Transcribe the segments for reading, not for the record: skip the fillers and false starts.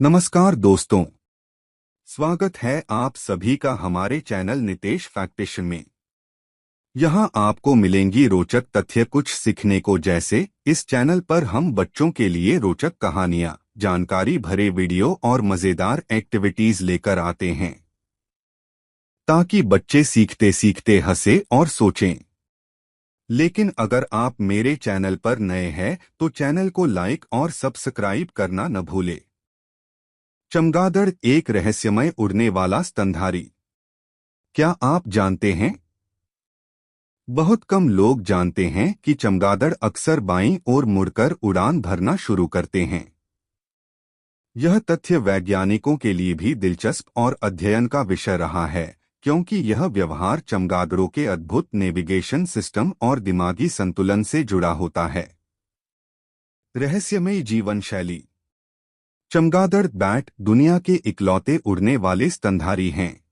नमस्कार दोस्तों। स्वागत है आप सभी का हमारे चैनल नितेश फैक्टेशन में। यहाँ आपको मिलेंगी रोचक तथ्य, कुछ सीखने को। जैसे इस चैनल पर हम बच्चों के लिए रोचक कहानियाँ, जानकारी भरे वीडियो और मजेदार एक्टिविटीज लेकर आते हैं, ताकि बच्चे सीखते सीखते हंसे और सोचें। लेकिन अगर आप मेरे चैनल पर नए हैं तो चैनल को लाइक और सब्सक्राइब करना न भूलें। चमगादड़ एक रहस्यमय उड़ने वाला स्तनधारी। क्या आप जानते हैं? बहुत कम लोग जानते हैं कि चमगादड़ अक्सर बाईं ओर मुड़कर उड़ान भरना शुरू करते हैं। यह तथ्य वैज्ञानिकों के लिए भी दिलचस्प और अध्ययन का विषय रहा है, क्योंकि यह व्यवहार चमगादड़ों के अद्भुत नेविगेशन सिस्टम और दिमागी संतुलन से जुड़ा होता है। रहस्यमयी जीवन शैली। चमगादड़ बैट दुनिया के इकलौते उड़ने वाले स्तनधारी हैं।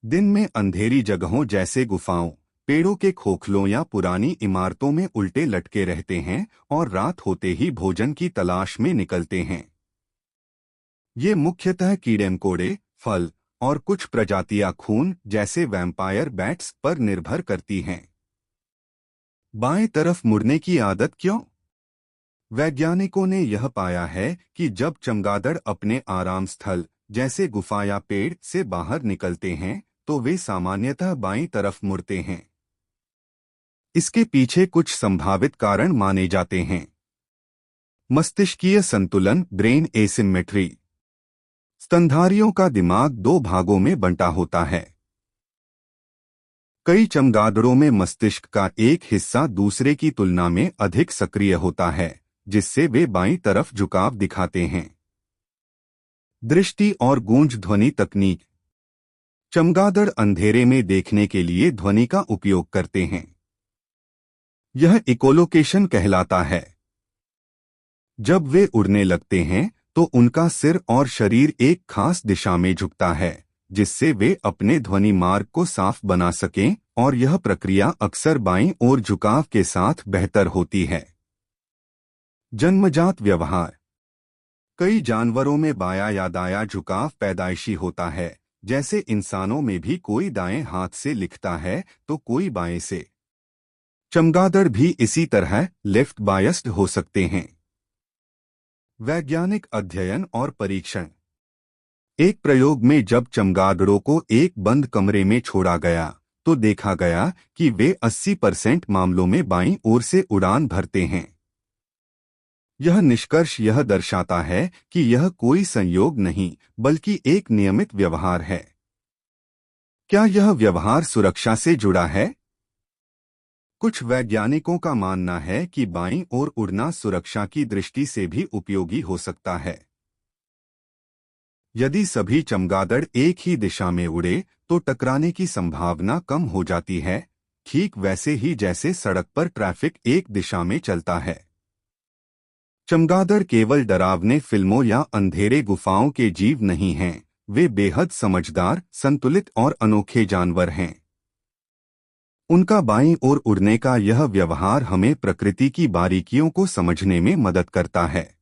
दिन में अंधेरी जगहों जैसे गुफाओं, पेड़ों के खोखलों या पुरानी इमारतों में उल्टे लटके रहते हैं और रात होते ही भोजन की तलाश में निकलते हैं। ये मुख्यतः कीड़े-मकोड़े, फल और कुछ प्रजातियां खून जैसे वैम्पायर बैट्स पर निर्भर करती हैं। बाएं तरफ मुड़ने की आदत क्यों? वैज्ञानिकों ने यह पाया है कि जब चमगादड़ अपने आराम स्थल जैसे गुफा या पेड़ से बाहर निकलते हैं तो वे सामान्यतः बाईं तरफ मुड़ते हैं। इसके पीछे कुछ संभावित कारण माने जाते हैं। मस्तिष्कीय संतुलन, ब्रेन एसिमेट्री। स्तनधारियों का दिमाग दो भागों में बंटा होता है। कई चमगादड़ों में मस्तिष्क का एक हिस्सा दूसरे की तुलना में अधिक सक्रिय होता है, जिससे वे बाईं तरफ झुकाव दिखाते हैं। दृष्टि और गूंज ध्वनि तकनीक। चमगादड़ अंधेरे में देखने के लिए ध्वनि का उपयोग करते हैं। यह इकोलोकेशन कहलाता है। जब वे उड़ने लगते हैं तो उनका सिर और शरीर एक खास दिशा में झुकता है, जिससे वे अपने ध्वनि मार्ग को साफ बना सकें, और यह प्रक्रिया अक्सर बाईं ओर झुकाव के साथ बेहतर होती है। जन्मजात व्यवहार। कई जानवरों में बायां या दायां झुकाव पैदाइशी होता है, जैसे इंसानों में भी कोई दाएं हाथ से लिखता है तो कोई बाएं से। चमगादड़ भी इसी तरह लेफ्ट बायस्ड हो सकते हैं। वैज्ञानिक अध्ययन और परीक्षण। एक प्रयोग में जब चमगादड़ों को एक बंद कमरे में छोड़ा गया तो देखा गया कि वे 80% मामलों में बाईं ओर से उड़ान भरते हैं। यह निष्कर्ष यह दर्शाता है कि यह कोई संयोग नहीं बल्कि एक नियमित व्यवहार है। क्या यह व्यवहार सुरक्षा से जुड़ा है? कुछ वैज्ञानिकों का मानना है कि बाईं ओर उड़ना सुरक्षा की दृष्टि से भी उपयोगी हो सकता है। यदि सभी चमगादड़ एक ही दिशा में उड़े तो टकराने की संभावना कम हो जाती है, ठीक वैसे ही जैसे सड़क पर ट्रैफिक एक दिशा में चलता है। चमगादड़ केवल डरावने फिल्मों या अंधेरे गुफाओं के जीव नहीं हैं, वे बेहद समझदार, संतुलित और अनोखे जानवर हैं। उनका बाईं ओर उड़ने का यह व्यवहार हमें प्रकृति की बारीकियों को समझने में मदद करता है।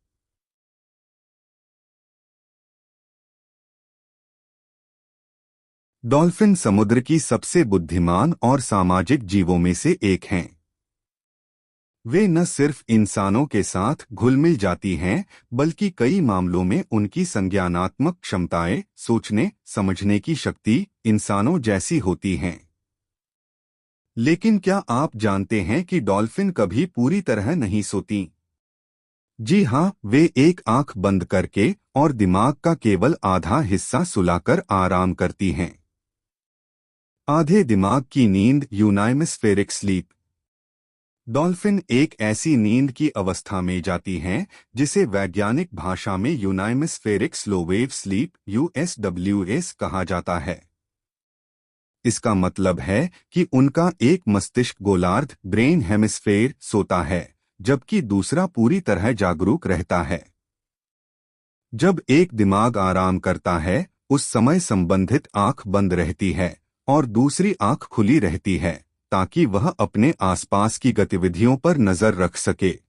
डॉल्फिन समुद्र की सबसे बुद्धिमान और सामाजिक जीवों में से एक हैं। वे न सिर्फ इंसानों के साथ घुल-मिल जाती हैं, बल्कि कई मामलों में उनकी संज्ञानात्मक क्षमताएं, सोचने, समझने की शक्ति इंसानों जैसी होती हैं। लेकिन क्या आप जानते हैं कि डॉल्फिन कभी पूरी तरह नहीं सोती? जी हाँ, वे एक आंख बंद करके और दिमाग का केवल आधा हिस्सा सुलाकर आराम करती हैं। आधे दिमाग की नींद, यूनाइमिस्फेरिक स्लीप। डॉल्फिन एक ऐसी नींद की अवस्था में जाती हैं जिसे वैज्ञानिक भाषा में यूनाइमिस्फेरिक स्लो वेव स्लीप (USWS) कहा जाता है। इसका मतलब है कि उनका एक मस्तिष्क गोलार्ध, ब्रेन हेमिस्फेयर, सोता है, जबकि दूसरा पूरी तरह जागरूक रहता है। जब एक दिमाग आराम करता है, उस समय संबंधित आंख बंद रहती है और दूसरी आंख खुली रहती है, ताकि वह अपने आसपास की गतिविधियों पर नजर रख सके।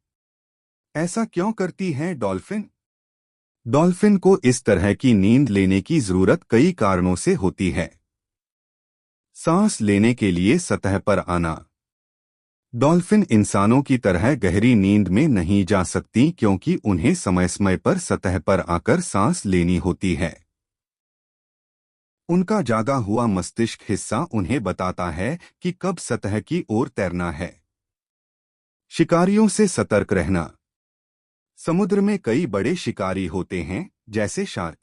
ऐसा क्यों करती हैं डॉल्फिन? डॉल्फिन को इस तरह की नींद लेने की जरूरत कई कारणों से होती है। सांस लेने के लिए सतह पर आना। डॉल्फिन इंसानों की तरह गहरी नींद में नहीं जा सकती क्योंकि उन्हें समय समय पर सतह पर आकर सांस लेनी होती है। उनका जागा हुआ मस्तिष्क हिस्सा उन्हें बताता है कि कब सतह की ओर तैरना है। शिकारियों से सतर्क रहना। समुद्र में कई बड़े शिकारी होते हैं, जैसे शार्क।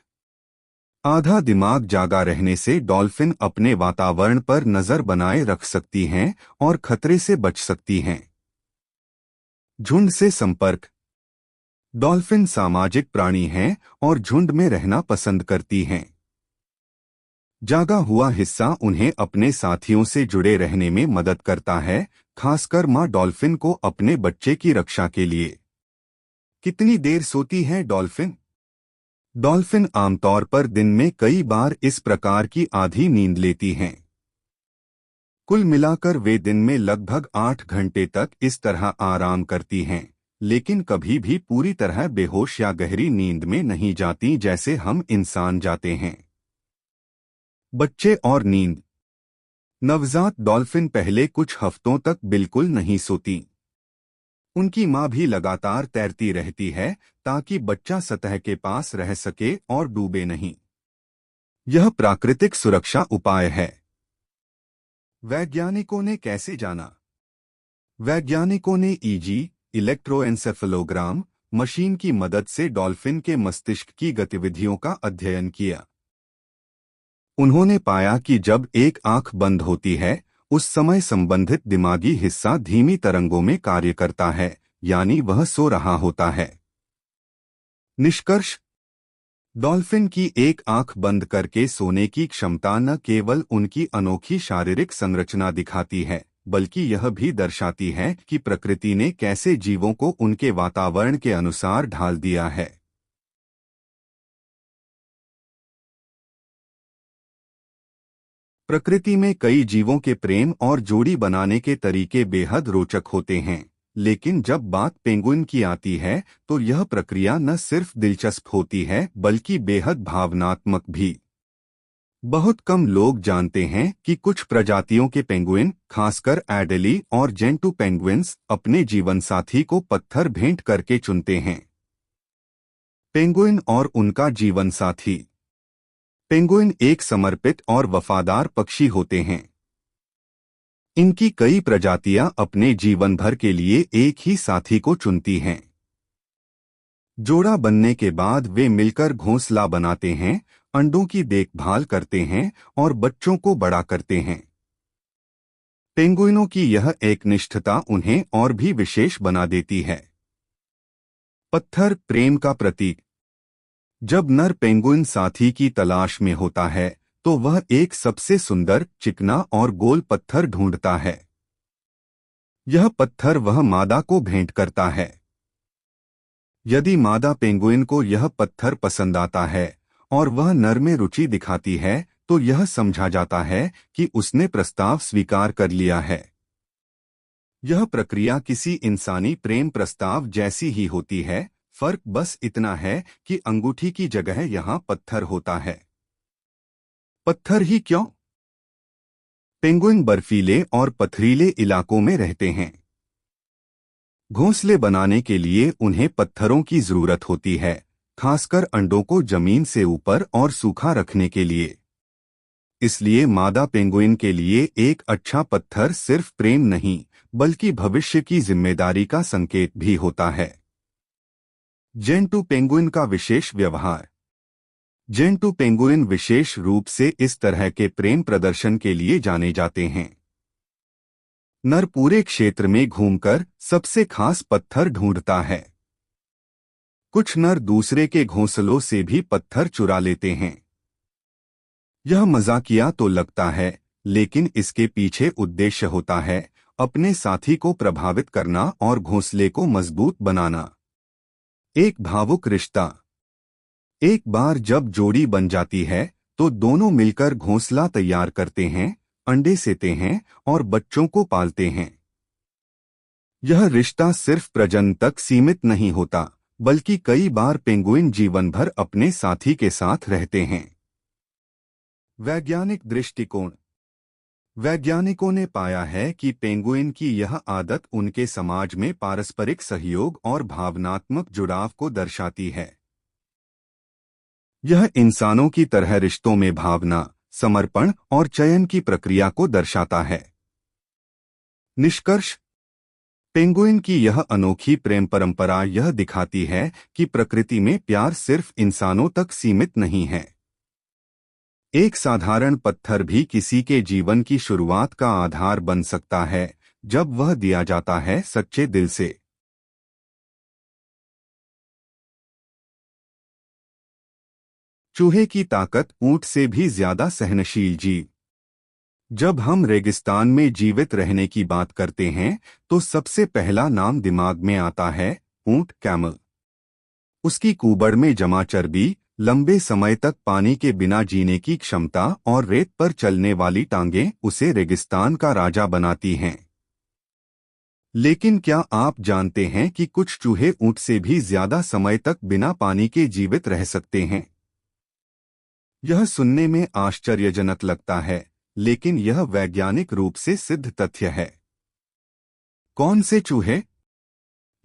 आधा दिमाग जागा रहने से डॉल्फिन अपने वातावरण पर नजर बनाए रख सकती हैं और खतरे से बच सकती हैं। झुंड से संपर्क। डॉल्फिन सामाजिक प्राणी हैं और झुंड में रहना पसंद करती हैं। जागा हुआ हिस्सा उन्हें अपने साथियों से जुड़े रहने में मदद करता है, खासकर माँ डॉल्फिन को अपने बच्चे की रक्षा के लिए। कितनी देर सोती है डॉल्फिन? डॉल्फिन आमतौर पर दिन में कई बार इस प्रकार की आधी नींद लेती हैं। कुल मिलाकर वे दिन में लगभग 8 घंटे तक इस तरह आराम करती हैं, लेकिन कभी भी पूरी तरह बेहोश या गहरी नींद में नहीं जाती जैसे हम इंसान जाते हैं। बच्चे और नींद। नवजात डॉल्फिन पहले कुछ हफ्तों तक बिल्कुल नहीं सोती। उनकी मां भी लगातार तैरती रहती है ताकि बच्चा सतह के पास रह सके और डूबे नहीं। यह प्राकृतिक सुरक्षा उपाय है। वैज्ञानिकों ने कैसे जाना? वैज्ञानिकों ने ईजी, इलेक्ट्रोएन्सेफेलोग्राम मशीन की मदद से डॉल्फिन के मस्तिष्क की गतिविधियों का अध्ययन किया। उन्होंने पाया कि जब एक आंख बंद होती है, उस समय संबंधित दिमागी हिस्सा धीमी तरंगों में कार्य करता है, यानी वह सो रहा होता है। निष्कर्ष। डॉल्फिन की एक आंख बंद करके सोने की क्षमता न केवल उनकी अनोखी शारीरिक संरचना दिखाती है, बल्कि यह भी दर्शाती है कि प्रकृति ने कैसे जीवों को उनके वातावरण के अनुसार ढाल दिया है। प्रकृति में कई जीवों के प्रेम और जोड़ी बनाने के तरीके बेहद रोचक होते हैं, लेकिन जब बात पेंगुइन की आती है तो यह प्रक्रिया न सिर्फ दिलचस्प होती है बल्कि बेहद भावनात्मक भी। बहुत कम लोग जानते हैं कि कुछ प्रजातियों के पेंगुइन, खासकर एडेली और जेंटू पेंगुइन्स, अपने जीवनसाथी को पत्थर भेंट करके चुनते हैं। पेंगुइन और उनका जीवनसाथी। पेंगुइन एक समर्पित और वफादार पक्षी होते हैं। इनकी कई प्रजातियां अपने जीवन भर के लिए एक ही साथी को चुनती हैं। जोड़ा बनने के बाद वे मिलकर घोंसला बनाते हैं, अंडों की देखभाल करते हैं और बच्चों को बड़ा करते हैं। पेंगुइनों की यह एकनिष्ठता उन्हें और भी विशेष बना देती है। पत्थर प्रेम का प्रतीक। जब नर पेंगुइन साथी की तलाश में होता है तो वह एक सबसे सुंदर, चिकना और गोल पत्थर ढूंढता है। यह पत्थर वह मादा को भेंट करता है। यदि मादा पेंगुइन को यह पत्थर पसंद आता है और वह नर में रुचि दिखाती है तो यह समझा जाता है कि उसने प्रस्ताव स्वीकार कर लिया है। यह प्रक्रिया किसी इंसानी प्रेम प्रस्ताव जैसी ही होती है, फर्क बस इतना है कि अंगूठी की जगह यहाँ पत्थर होता है। पत्थर ही क्यों? पेंगुइन बर्फीले और पथरीले इलाकों में रहते हैं। घोंसले बनाने के लिए उन्हें पत्थरों की जरूरत होती है, खासकर अंडों को जमीन से ऊपर और सूखा रखने के लिए। इसलिए मादा पेंगुइन के लिए एक अच्छा पत्थर सिर्फ प्रेम नहीं, बल्कि भविष्य की जिम्मेदारी का संकेत भी होता है। जेंटू पेंगुइन का विशेष व्यवहार। जेंटू पेंगुइन विशेष रूप से इस तरह के प्रेम प्रदर्शन के लिए जाने जाते हैं। नर पूरे क्षेत्र में घूमकर सबसे खास पत्थर ढूंढता है। कुछ नर दूसरे के घोंसलों से भी पत्थर चुरा लेते हैं। यह मजाकिया तो लगता है, लेकिन इसके पीछे उद्देश्य होता है अपने साथी को प्रभावित करना और घोंसले को मजबूत बनाना। एक भावुक रिश्ता। एक बार जब जोड़ी बन जाती है तो दोनों मिलकर घोंसला तैयार करते हैं, अंडे सेते हैं और बच्चों को पालते हैं। यह रिश्ता सिर्फ प्रजनन तक सीमित नहीं होता, बल्कि कई बार पेंगुइन जीवन भर अपने साथी के साथ रहते हैं। वैज्ञानिक दृष्टिकोण। वैज्ञानिकों ने पाया है कि पेंगुइन की यह आदत उनके समाज में पारस्परिक सहयोग और भावनात्मक जुड़ाव को दर्शाती है। यह इंसानों की तरह रिश्तों में भावना, समर्पण और चयन की प्रक्रिया को दर्शाता है। निष्कर्ष। पेंगुइन की यह अनोखी प्रेम परंपरा यह दिखाती है कि प्रकृति में प्यार सिर्फ इंसानों तक सीमित नहीं है। एक साधारण पत्थर भी किसी के जीवन की शुरुआत का आधार बन सकता है, जब वह दिया जाता है सच्चे दिल से। चूहे की ताकत ऊंट से भी ज्यादा सहनशील जीव। जब हम रेगिस्तान में जीवित रहने की बात करते हैं तो सबसे पहला नाम दिमाग में आता है ऊंट, कैमल। उसकी कुबड़ में जमा चर्बी, लंबे समय तक पानी के बिना जीने की क्षमता और रेत पर चलने वाली टांगें उसे रेगिस्तान का राजा बनाती हैं। लेकिन क्या आप जानते हैं कि कुछ चूहे ऊंट से भी ज्यादा समय तक बिना पानी के जीवित रह सकते हैं? यह सुनने में आश्चर्यजनक लगता है, लेकिन यह वैज्ञानिक रूप से सिद्ध तथ्य है। कौन से चूहे?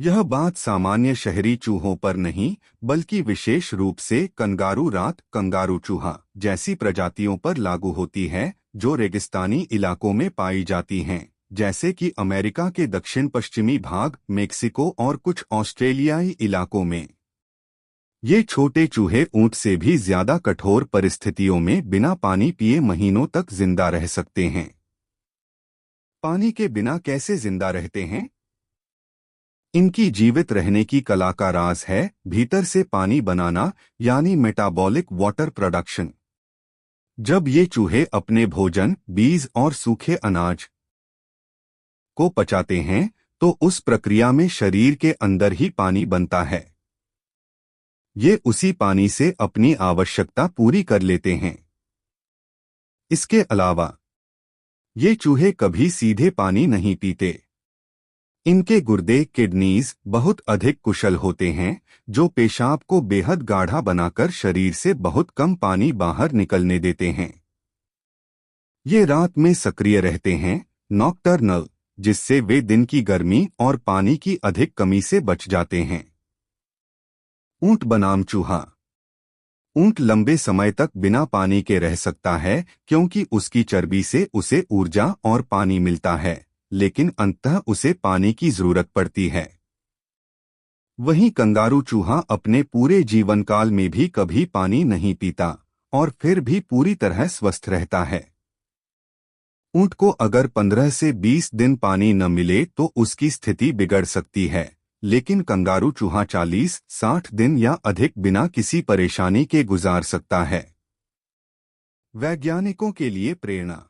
यह बात सामान्य शहरी चूहों पर नहीं, बल्कि विशेष रूप से कंगारू रात, कंगारू चूहा जैसी प्रजातियों पर लागू होती है, जो रेगिस्तानी इलाकों में पाई जाती हैं, जैसे कि अमेरिका के दक्षिण पश्चिमी भाग, मेक्सिको और कुछ ऑस्ट्रेलियाई इलाकों में। ये छोटे चूहे ऊंट से भी ज्यादा कठोर परिस्थितियों में बिना पानी पिए महीनों तक जिंदा रह सकते हैं। पानी के बिना कैसे जिंदा रहते हैं? इनकी जीवित रहने की कला का राज है भीतर से पानी बनाना, यानी मेटाबॉलिक वाटर प्रोडक्शन। जब ये चूहे अपने भोजन, बीज और सूखे अनाज को पचाते हैं, तो उस प्रक्रिया में शरीर के अंदर ही पानी बनता है। ये उसी पानी से अपनी आवश्यकता पूरी कर लेते हैं। इसके अलावा ये चूहे कभी सीधे पानी नहीं पीते। इनके गुर्दे, किडनीज बहुत अधिक कुशल होते हैं, जो पेशाब को बेहद गाढ़ा बनाकर शरीर से बहुत कम पानी बाहर निकलने देते हैं। ये रात में सक्रिय रहते हैं, नॉकटर्नल, जिससे वे दिन की गर्मी और पानी की अधिक कमी से बच जाते हैं। ऊंट बनाम चूहा। ऊंट लंबे समय तक बिना पानी के रह सकता है क्योंकि उसकी चर्बी से उसे ऊर्जा और पानी मिलता है, लेकिन अंततः उसे पानी की जरूरत पड़ती है। वहीं कंगारू चूहा अपने पूरे जीवन काल में भी कभी पानी नहीं पीता और फिर भी पूरी तरह स्वस्थ रहता है। ऊंट को अगर 15 से 20 दिन पानी न मिले तो उसकी स्थिति बिगड़ सकती है, लेकिन कंगारू चूहा 40-60 दिन या अधिक बिना किसी परेशानी के गुजार सकता है। वैज्ञानिकों के लिए प्रेरणा।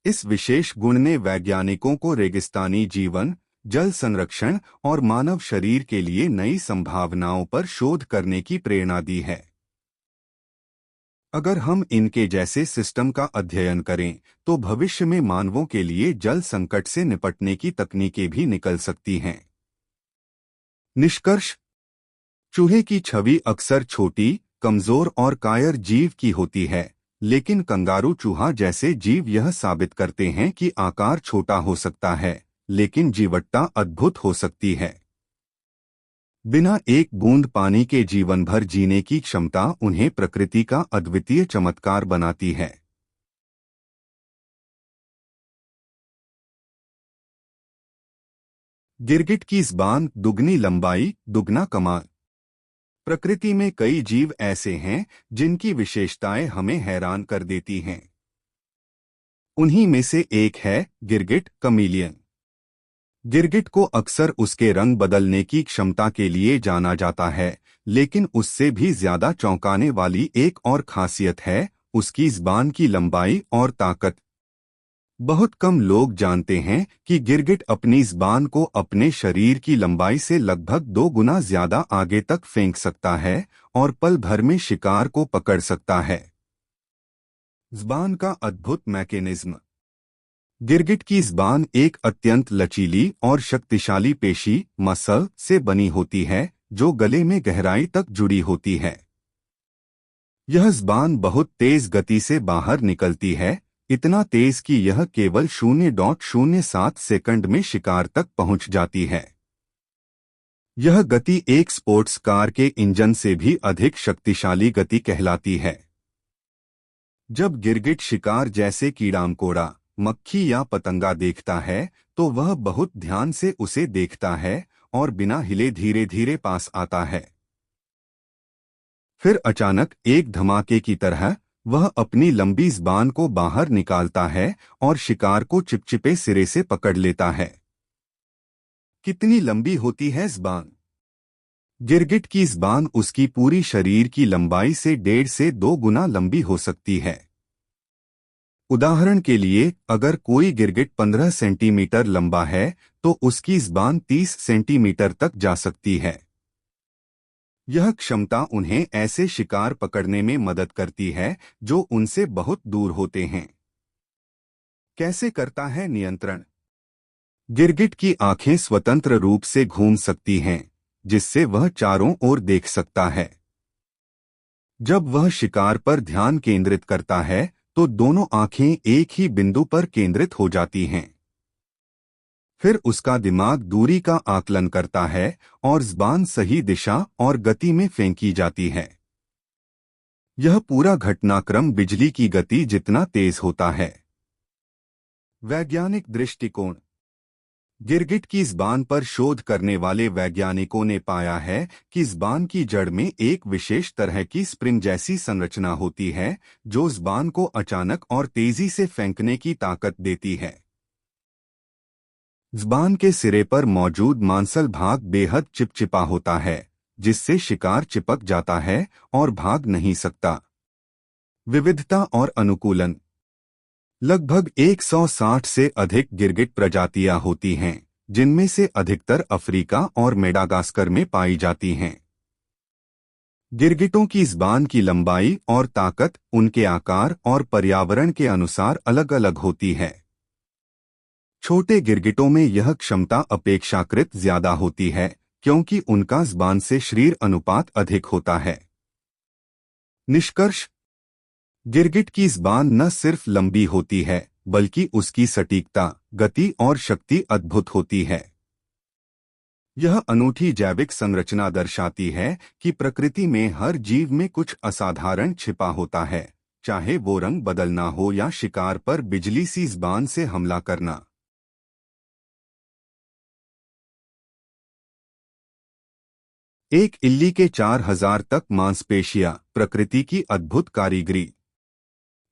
इस विशेष गुण ने वैज्ञानिकों को रेगिस्तानी जीवन, जल संरक्षण और मानव शरीर के लिए नई संभावनाओं पर शोध करने की प्रेरणा दी है। अगर हम इनके जैसे सिस्टम का अध्ययन करें तो भविष्य में मानवों के लिए जल संकट से निपटने की तकनीकें भी निकल सकती हैं। निष्कर्ष। चूहे की छवि अक्सर छोटी, कमजोर और कायर जीव की होती है, लेकिन कंगारू चूहा जैसे जीव यह साबित करते हैं कि आकार छोटा हो सकता है, लेकिन जीवटता अद्भुत हो सकती है। बिना एक बूंद पानी के जीवन भर जीने की क्षमता उन्हें प्रकृति का अद्वितीय चमत्कार बनाती है। गिरगिट की ज़बान, दुगनी लंबाई, दुगना कमाल। प्रकृति में कई जीव ऐसे हैं जिनकी विशेषताएं हमें हैरान कर देती हैं। उन्हीं में से एक है गिरगिट, कमीलियन। गिरगिट को अक्सर उसके रंग बदलने की क्षमता के लिए जाना जाता है, लेकिन उससे भी ज्यादा चौंकाने वाली एक और खासियत है उसकी ज़बान की लंबाई और ताकत। बहुत कम लोग जानते हैं कि गिरगिट अपनी ज़बान को अपने शरीर की लंबाई से लगभग 2 गुना ज्यादा आगे तक फेंक सकता है और पल भर में शिकार को पकड़ सकता है। ज़बान का अद्भुत मैकेनिज्म। गिरगिट की ज़बान एक अत्यंत लचीली और शक्तिशाली पेशी, मसल से बनी होती है, जो गले में गहराई तक जुड़ी होती है। यह ज़बान बहुत तेज गति से बाहर निकलती है, इतना तेज कि यह केवल 0.07 सेकंड में शिकार तक पहुंच जाती है। यह गति एक स्पोर्ट्स कार के इंजन से भी अधिक शक्तिशाली गति कहलाती है। जब गिरगिट शिकार जैसे कीड़ा मकोड़ा, मक्खी या पतंगा देखता है तो वह बहुत ध्यान से उसे देखता है और बिना हिले धीरे धीरे पास आता है। फिर अचानक एक धमाके की तरह वह अपनी लंबी ज़बान को बाहर निकालता है और शिकार को चिपचिपे सिरे से पकड़ लेता है। कितनी लंबी होती है ज़बान? गिरगिट की ज़बान उसकी पूरी शरीर की लंबाई से 1.5 से 2 गुना लंबी हो सकती है। उदाहरण के लिए, अगर कोई गिरगिट 15 सेंटीमीटर लंबा है तो उसकी ज़बान 30 सेंटीमीटर तक जा सकती है। यह क्षमता उन्हें ऐसे शिकार पकड़ने में मदद करती है जो उनसे बहुत दूर होते हैं। कैसे करता है नियंत्रण? गिरगिट की आंखें स्वतंत्र रूप से घूम सकती हैं, जिससे वह चारों ओर देख सकता है। जब वह शिकार पर ध्यान केंद्रित करता है तो दोनों आंखें एक ही बिंदु पर केंद्रित हो जाती हैं। फिर उसका दिमाग दूरी का आकलन करता है और ज़बान सही दिशा और गति में फेंकी जाती है। यह पूरा घटनाक्रम बिजली की गति जितना तेज होता है। वैज्ञानिक दृष्टिकोण। गिरगिट की ज़बान पर शोध करने वाले वैज्ञानिकों ने पाया है कि ज़बान की जड़ में एक विशेष तरह की स्प्रिंग जैसी संरचना होती है जो ज़बान को अचानक और तेजी से फेंकने की ताकत देती है। ज़बान के सिरे पर मौजूद मांसल भाग बेहद चिपचिपा होता है, जिससे शिकार चिपक जाता है और भाग नहीं सकता। विविधता और अनुकूलन। लगभग 160 से अधिक गिरगिट प्रजातियां होती हैं, जिनमें से अधिकतर अफ्रीका और मेडागास्कर में पाई जाती हैं। गिरगिटों की ज़बान की लंबाई और ताकत उनके आकार और पर्यावरण के अनुसार अलग-अलग होती है। छोटे गिरगिटों में यह क्षमता अपेक्षाकृत ज्यादा होती है क्योंकि उनका ज़बान से शरीर अनुपात अधिक होता है। निष्कर्ष। गिरगिट की ज़बान न सिर्फ लंबी होती है बल्कि उसकी सटीकता, गति और शक्ति अद्भुत होती है। यह अनूठी जैविक संरचना दर्शाती है कि प्रकृति में हर जीव में कुछ असाधारण छिपा होता है, चाहे वो रंग बदलना हो या शिकार पर बिजली सी ज़बान से हमला करना। एक इल्ली के 4000 तक मांसपेशियां, प्रकृति की अद्भुत कारीगरी।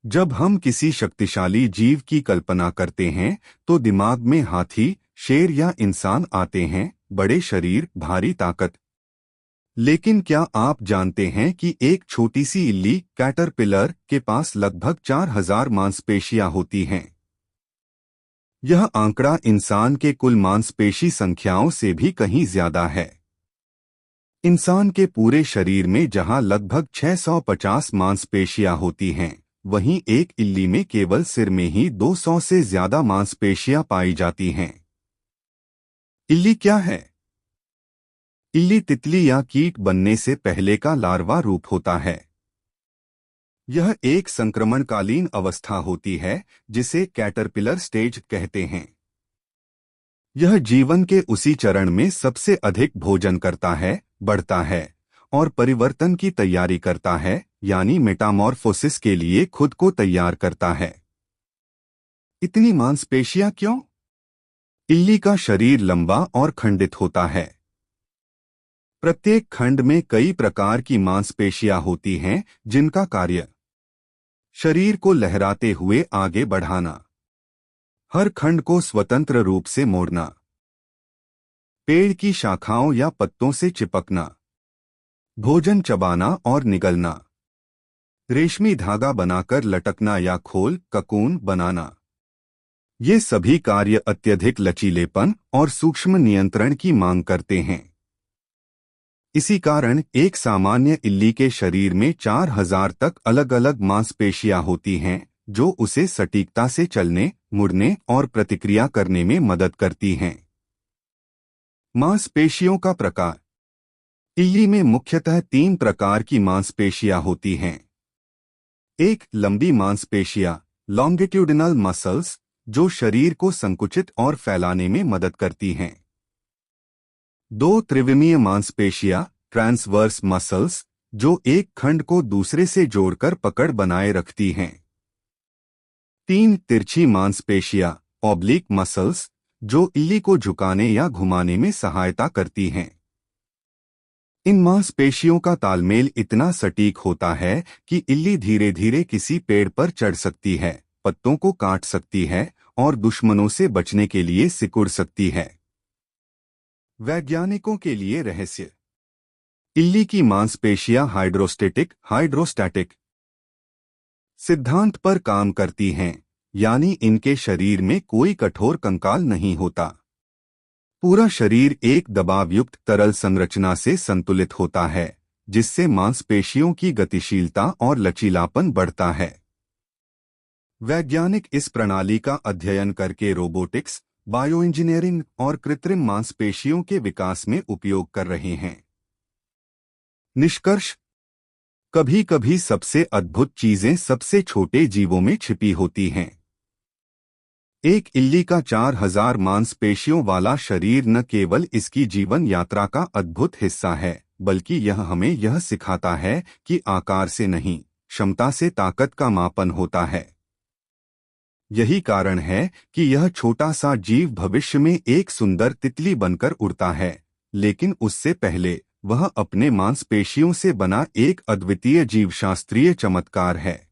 जब हम किसी शक्तिशाली जीव की कल्पना करते हैं तो दिमाग में हाथी, शेर या इंसान आते हैं, बड़े शरीर, भारी ताकत। लेकिन क्या आप जानते हैं कि एक छोटी सी इल्ली, कैटरपिलर, के पास लगभग 4000 मांसपेशियां होती हैं? यह आंकड़ा इंसान के कुल मांसपेशी संख्याओं से भी कहीं ज्यादा है। इंसान के पूरे शरीर में जहां लगभग 650 मांसपेशियां होती हैं, वहीं एक इल्ली में केवल सिर में ही 200 से ज्यादा मांसपेशियां पाई जाती हैं। इल्ली क्या है? इल्ली तितली या कीट बनने से पहले का लार्वा रूप होता है। यह एक संक्रमणकालीन अवस्था होती है जिसे कैटरपिलर स्टेज कहते हैं। यह जीवन के उसी चरण में सबसे अधिक भोजन करता है, बढ़ता है और परिवर्तन की तैयारी करता है, यानी मेटामॉर्फोसिस के लिए खुद को तैयार करता है। इतनी मांसपेशियां क्यों? इल्ली का शरीर लंबा और खंडित होता है। प्रत्येक खंड में कई प्रकार की मांसपेशियां होती हैं जिनका कार्य शरीर को लहराते हुए आगे बढ़ाना, हर खंड को स्वतंत्र रूप से मोड़ना, पेड़ की शाखाओं या पत्तों से चिपकना, भोजन चबाना और निगलना, रेशमी धागा बनाकर लटकना या खोल ककून बनाना। ये सभी कार्य अत्यधिक लचीलेपन और सूक्ष्म नियंत्रण की मांग करते हैं। इसी कारण एक सामान्य इल्ली के शरीर में 4000 तक अलग अलग मांसपेशियां होती हैं जो उसे सटीकता से चलने, मुड़ने और प्रतिक्रिया करने में मदद करती हैं। मांसपेशियों का प्रकार। इल्ली में मुख्यतः 3 प्रकार की मांसपेशियां होती हैं। एक, लंबी मांसपेशियां, लॉन्गिट्यूडिनल मसल्स, जो शरीर को संकुचित और फैलाने में मदद करती हैं। 2, त्रिविमीय मांसपेशियां, ट्रांसवर्स मसल्स, जो एक खंड को दूसरे से जोड़कर पकड़ बनाए रखती हैं। 3, तिरछी मांसपेशियां, ऑब्लिक मसल्स, जो इल्ली को झुकाने या घुमाने में सहायता करती हैं। इन मांसपेशियों का तालमेल इतना सटीक होता है कि इल्ली धीरे धीरे किसी पेड़ पर चढ़ सकती है, पत्तों को काट सकती है और दुश्मनों से बचने के लिए सिकुड़ सकती है। वैज्ञानिकों के लिए रहस्य। इल्ली की मांसपेशियां हाइड्रोस्टैटिक सिद्धांत पर काम करती हैं, यानी इनके शरीर में कोई कठोर कंकाल नहीं होता। पूरा शरीर एक दबावयुक्त तरल संरचना से संतुलित होता है, जिससे मांसपेशियों की गतिशीलता और लचीलापन बढ़ता है। वैज्ञानिक इस प्रणाली का अध्ययन करके रोबोटिक्स, बायोइंजीनियरिंग और कृत्रिम मांसपेशियों के विकास में उपयोग कर रहे हैं। निष्कर्ष। कभी कभी सबसे अद्भुत चीजें सबसे छोटे जीवों में छिपी होती हैं। एक इल्ली का 4000 मांसपेशियों वाला शरीर न केवल इसकी जीवन यात्रा का अद्भुत हिस्सा है, बल्कि यह हमें यह सिखाता है कि आकार से नहीं, क्षमता से ताकत का मापन होता है। यही कारण है कि यह छोटा सा जीव भविष्य में एक सुंदर तितली बनकर उड़ता है, लेकिन उससे पहले वह अपने मांसपेशियों से बना एक अद्वितीय जीवशास्त्रीय चमत्कार है।